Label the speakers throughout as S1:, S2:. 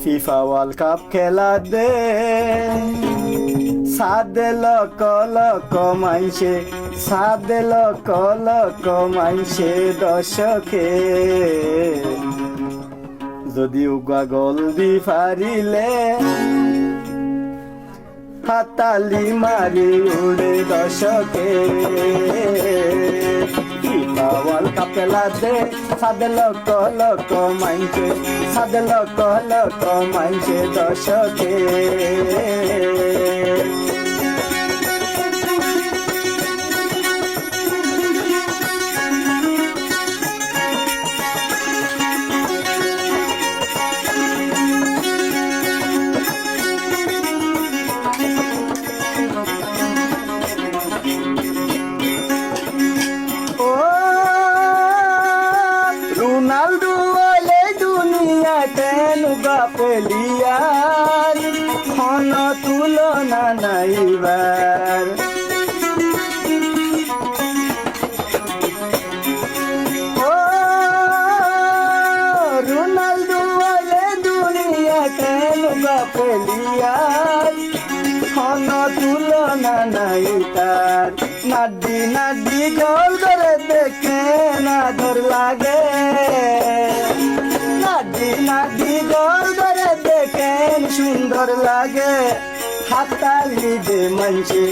S1: FIFA world cup খেলা দে সাদে lock lock মাইছে সাদে lock lock মাইছে দর্শকে যদি উগা গল দি ফারিলে হাতালি মারি উড়ে দর্শকে ফিফা ওয়ার্ল্ড কাপ খেলা দে সাদে লক লক মাইছে সাদে লক লক মাইছে দর্শকে রোনাল্ডো ওলে দুনিয়া কেন গাপলিয়ার হন তুলনা নাইবার ও রোনাল্ডো ওলে দুনিয়া কেন গাপলিয়ার হন তুলনা নাই তার নাড্ডি নাড্ডি জল করে দেখে না ধর লাগে নাড্ডি নাড্ডি জল করে দেখে সুন্দর লাগে হাতালি দে মঞ্চে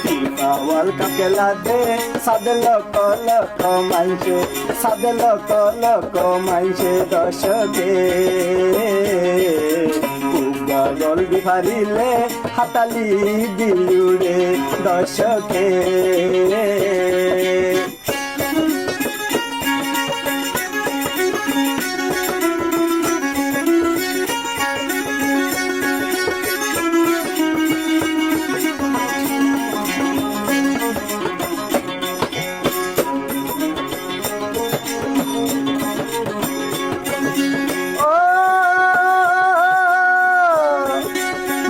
S1: ফিফা ওয়ার্ল্ড কাপ খেলা দে সাদে লক লক মাইছে সাদে লক লক মাইছে দর্শকে গল দি ফারিলে হাতালি দিলুরে দর্শকে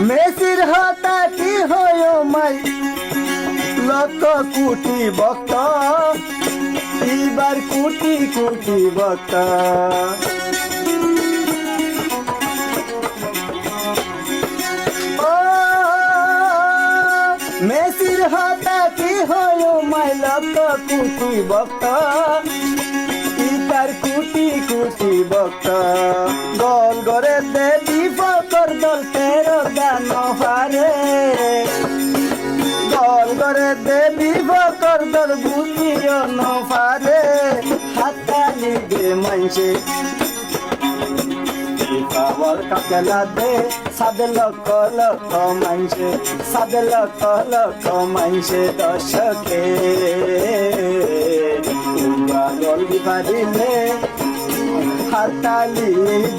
S1: মেসির হতাটি হয় মাই লক্ষ কোটি ভক্ত এবার কোটি কোটি ভক্ত ও মেসির হতাটি হয় মাই লক্ষ কোটি ভক্ত এবার কোটি কোটি ভক্ত গল গরে দেবী ফকর দল তেরো গান হারে গল গরে দেবী ফকর দল বুঝিও নারে হাতালি দে মঞ্চে ফিফা ওয়ার্ল্ড কাপ খেলা দে সাদে লক লক মাইছে সাদে লক লক মাইছে দর্শকে গল দি ফারিলে হাতালি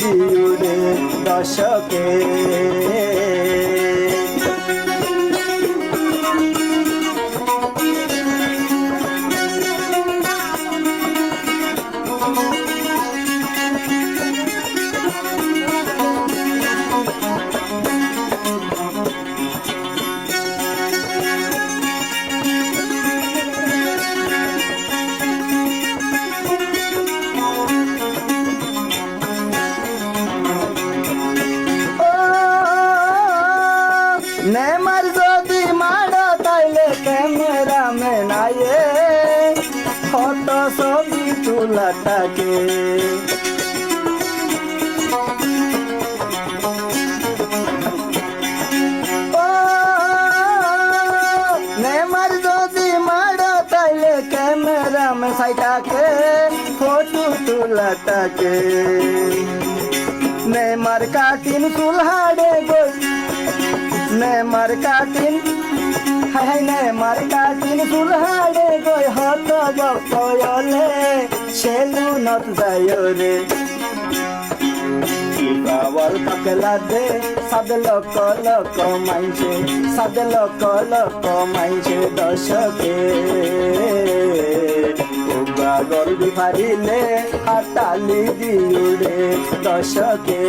S1: দিউরে দর্শকে নেমার যদি মাড় তাইলে ক্যামেরা মেনায়ে ফটো ছবি তোলা থাকে নেমার যদি মাড় তাইলে ক্যামেরা মে সাইটাকে ফটো তোলা থাকে নেমার কাটিন কুলহাড়ে গই নেমার কাটিন হাই নেমার কাটিন কুলহাড়ে গই হত বকয়লে সেলু নত যায় রে ফিফা ওয়ার্ল্ড কাপ খেলা দে সাদে লক লক মাইছে সাদে লক লক মাইছে দর্শকে গল দি ফারিলে হাতালি দিউরে দর্শকে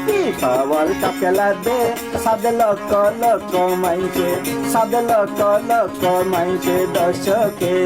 S1: ফিফা ওয়ার্ল্ড কাপ খেলা দে সাদে লক লক মাইছে সাদে লক লক মাইছে দর্শকে